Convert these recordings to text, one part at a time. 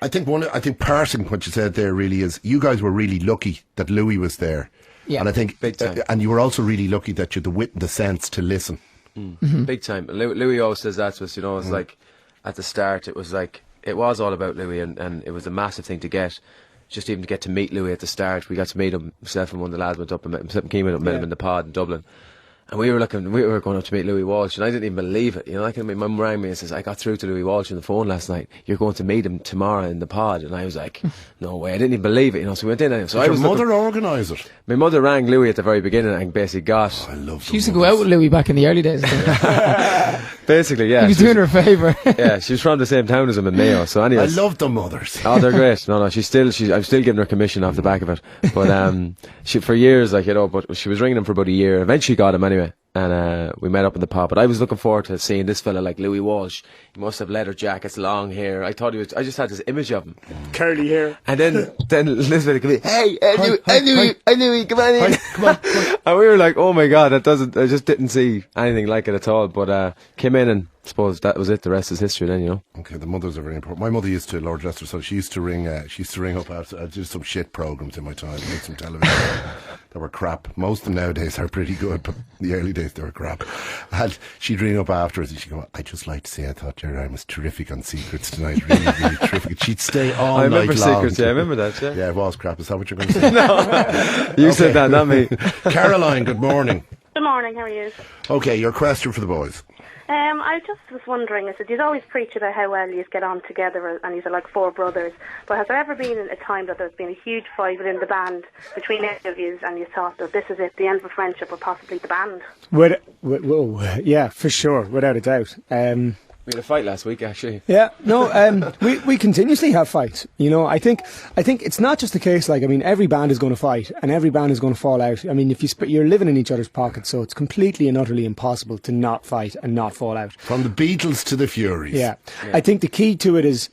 I think parsing what you said there really is, you guys were really lucky that Louis was there. Yeah. And I think, Big time. and you were also really lucky that you had the wit and the sense to listen. Big time. Louis always says that to us, you know, it's like, at the start, it was all about Louis, and it was a massive thing to get. Just even to get to meet Louis at the start. We got to meet him, myself and one of the lads went up and met him in the pod in Dublin. And we were going up to meet Louis Walsh, and I didn't even believe it. You know, my mum rang me and says, I got through to Louis Walsh on the phone last night. You're going to meet him tomorrow in the pod. And I was like, no way. I didn't even believe it, you know. So we went in anyway. So Did your mother organise it? My mother rang Louis at the very beginning and basically got... I love She used to go out with Louis back in the early days. Basically, yeah. He was doing her a favour. Yeah, she was from the same town as him in Mayo. So anyway, I love the mothers. Oh, they're great. No, I'm still giving her commission off the back of it. But she, for years, like, you know, but she was ringing him for about a year. Eventually got him anyway. And we met up in the pub. But I was looking forward to seeing this fella like Louis Walsh. He must have leather jackets, long hair. I just had this image of him. Curly hair. And then Elizabeth would come in, hey, I knew he, come on in. Come on. And we were like, oh my God, I just didn't see anything like it at all. But came in, and I suppose that was it. The rest is history then, you know. Okay, the mothers are very important. My mother used to, Lord Lester, so she used to ring up after, I did some shit programmes in my time, did some television that were crap. Most of them nowadays are pretty good, but in the early days they were crap. And she'd ring up afterwards and she'd go, I'd just like to say I thought Gerry Ryan was terrific on Secrets tonight, really, really terrific. She'd stay all night long. I remember Secrets, yeah, I remember that, yeah. Yeah, it was crap. Is that what you're going to say? No, you said that, not me. Caroline, good morning. Good morning, how are you? Okay, your question for the boys. I just was wondering, I said, you always preach about how well you get on together and you're like four brothers, but has there ever been a time that there's been a huge fight within the band between any of you and you thought that this is it, the end of a friendship or possibly the band? Yeah, for sure, without a doubt. We had a fight last week, actually. Yeah, no, we continuously have fights. You know, I think it's not just the case. Like, I mean, every band is going to fight, and every band is going to fall out. I mean, if you're living in each other's pockets, so it's completely and utterly impossible to not fight and not fall out. From the Beatles to the Furies. Yeah. I think the key to it is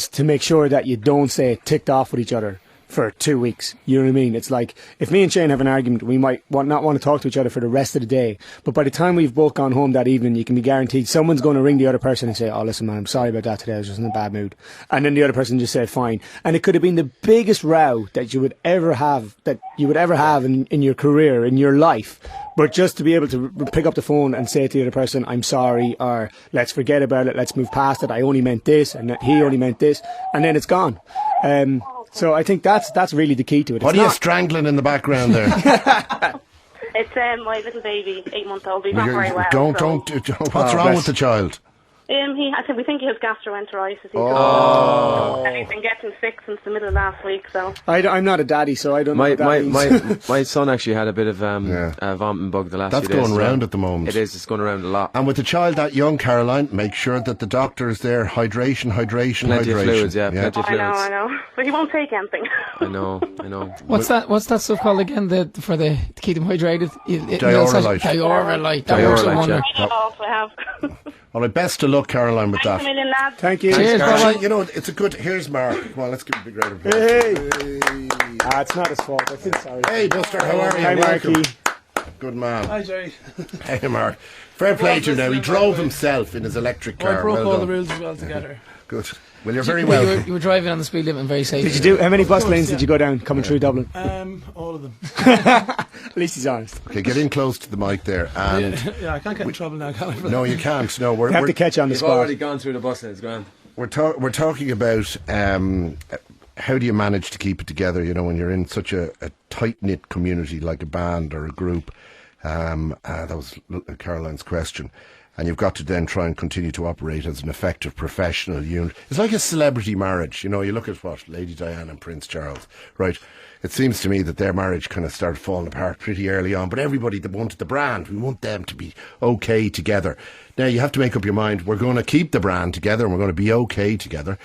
to make sure that you don't stay ticked off with each other for 2 weeks. You know what I mean? It's like, if me and Shane have an argument, we might not want to talk to each other for the rest of the day. But by the time we've both gone home that evening, you can be guaranteed someone's going to ring the other person and say, oh, listen, man, I'm sorry about that today. I was just in a bad mood. And then the other person just said, fine. And it could have been the biggest row that you would ever have, in your career, in your life. But just to be able to pick up the phone and say to the other person, I'm sorry, or let's forget about it, let's move past it, I only meant this, and he only meant this, and then it's gone. So I think that's really the key to it. What are you strangling in the background there? It's my little baby, 8-month-old. He's not very well. Don't. What's wrong with the child? We think he has gastroenteritis. And he's been getting sick since the middle of last week. So I'm not a daddy, so I don't know what that means. My son actually had a bit of a vomiting bug the last few days. That's going around at the moment. It is. It's going around a lot. And with the child that young, Caroline, make sure that the doctor is there. Hydration. Plenty of fluids, yeah. Plenty of fluids. I know. But he won't take anything. I know. What's that stuff called again? To keep them hydrated? Diorolite. Diorolite. That works no wonder. I have. All right, best of luck, Caroline, with that. Thanks a million, lads. Thank you. Cheers, bye-bye. You know, it's a good... Here's Mark. Come on, let's give him a big round of applause. Hey! It's not his fault. I feel sorry. Hey, Buster, how are you? Hi, Welcome. Marky. Good man. Hi, Jerry. Hey, Mark. Fair play to him now. He drove himself in his electric car. I broke well all done. the rules as well together. Good. Well, you're very welcome. You were driving on the speed limit and very safe. Did you do? How many bus lanes did you go down coming through Dublin? All of them. At least he's honest. Okay, get in close to the mic there. And Yeah, I can't get in trouble now, can I? no, you can't. No, You have to catch on the You've spot. already gone through the bus and it's grand. we're talking about how do you manage to keep it together, you know, when you're in such a tight-knit community like a band or a group. That was Caroline's question. And you've got to then try and continue to operate as an effective professional unit. It's like a celebrity marriage. You know, you look at Lady Diana and Prince Charles, right? It seems to me that their marriage kind of started falling apart pretty early on. But everybody that wanted the brand, we want them to be okay together. Now, you have to make up your mind, we're going to keep the brand together and we're going to be okay together.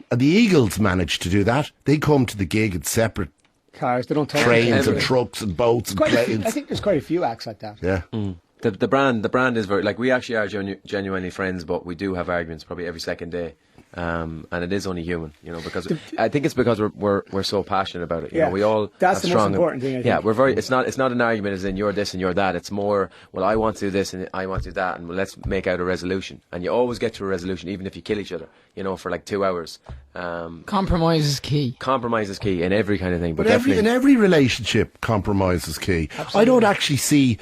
And the Eagles managed to do that. They come to the gig in separate Cars, they don't talk. trains and trucks and boats and planes. I think there's quite a few acts like that. Yeah. The brand is very, like, we actually are genuinely friends, but we do have arguments probably every second day. and it is only human, you know, because I think it's because we're so passionate about it. You know, we all that's have the strong most important thing. I think. Yeah, we're very. It's not an argument as in you're this and you're that. It's more, well, I want to do this and I want to do that, and let's make out a resolution. And you always get to a resolution, even if you kill each other, you know, for like 2 hours. Compromise is key. Compromise is key in every kind of thing. But in every relationship, compromise is key. Absolutely. I don't actually see.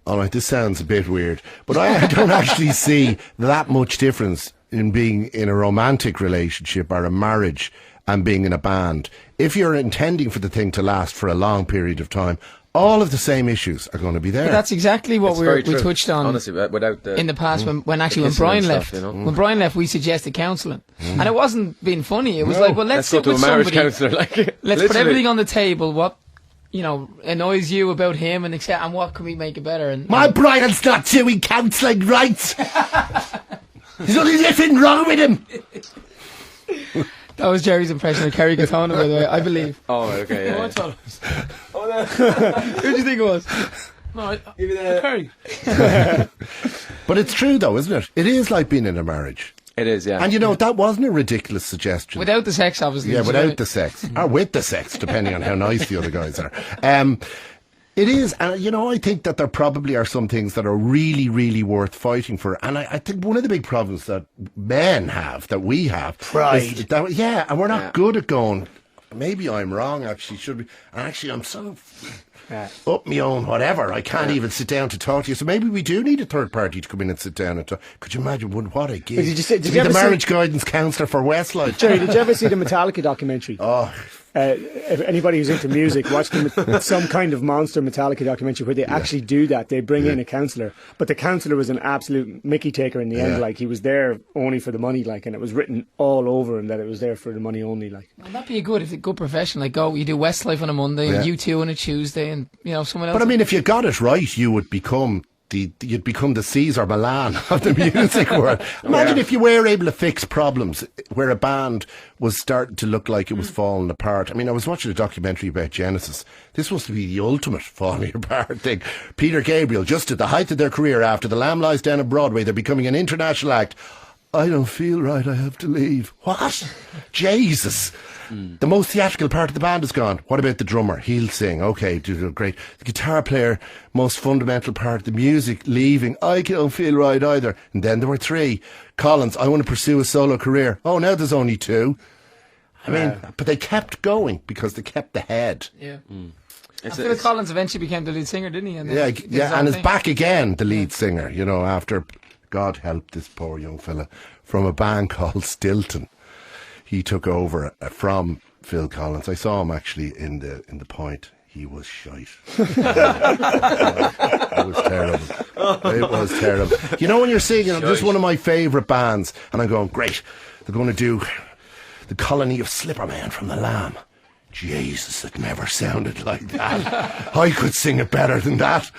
All right, this sounds a bit weird, but I don't actually see that much difference in being in a romantic relationship or a marriage and being in a band. If you're intending for the thing to last for a long period of time, all of the same issues are going to be there. But that's exactly what we touched on. Honestly, without the in the past when Brian left. Stuff, you know? When Brian left, we suggested counselling, and it wasn't being funny. It was like, well, let's go sit to with a marriage somebody. counsellor. Like, Let's put everything on the table. What, you know, annoys you about him, and what can we make it better? And My Brian's not doing counselling right. There's only nothing wrong with him. that was Jerry's impression of Kerry Katona, by the way, I believe. Oh, okay. Yeah, Oh, I yeah. thought it was. Who do you think it was? No, Give me the- Kerry. But it's true, though, isn't it? It is like being in a marriage. It is, yeah. And you know, that wasn't a ridiculous suggestion. Without the sex, obviously. Yeah, without the sex. Or with the sex, depending on how nice the other guys are. It is, and you know, I think that there probably are some things that are really, really worth fighting for. And I think one of the big problems that men have, that we have, Pride. is that, yeah, and we're not good at going, maybe I'm wrong, actually, should be. And actually, I'm so up my own whatever. I can't even sit down to talk to you. So maybe we do need a third party to come in and sit down and talk. Could you imagine what a gig? Did you to be the marriage guidance counsellor for Westlife. Jerry, did you ever see the Metallica documentary? Oh, If anybody who's into music, watch some kind of monster Metallica documentary where they actually do that. They bring in a counsellor, but the counsellor was an absolute Mickey taker in the end. Like, he was there only for the money, like, and it was written all over him that it was there for the money only. Like, Well, that'd be a good profession. Like, you do Westlife on a Monday, and U2 on a Tuesday, and, you know, someone else. but I mean, if you got it right, you would become you'd become the Caesar Milan of the music world. Imagine if you were able to fix problems where a band was starting to look like it was falling apart. I mean, I was watching a documentary about Genesis. This was to be the ultimate falling apart thing. Peter Gabriel, just at the height of their career, after The Lamb Lies Down on Broadway, they're becoming an international act. I don't feel right, I have to leave. What? Jesus. The most theatrical part of the band is gone. What about the drummer? He'll sing. Okay, great. The guitar player, most fundamental part, the music, leaving. I don't feel right either. And then there were 3. Collins, I want to pursue a solo career. Oh, now there's only 2. I mean, but they kept going because they kept the head. Yeah. It's- Phil Collins eventually became the lead singer, didn't he? And Yeah, did his own and is thing. back again, the lead singer, you know, after, God help this poor young fella, from a band called Stilton. He took over from Phil Collins. I saw him actually in the Point. He was shite. It was terrible. It was terrible. You know, when you're seeing, this is one of my favourite bands, and I'm going, great, they're going to do The Colony of Slipperman from The Lamb. Jesus, it never sounded like that. I could sing it better than that.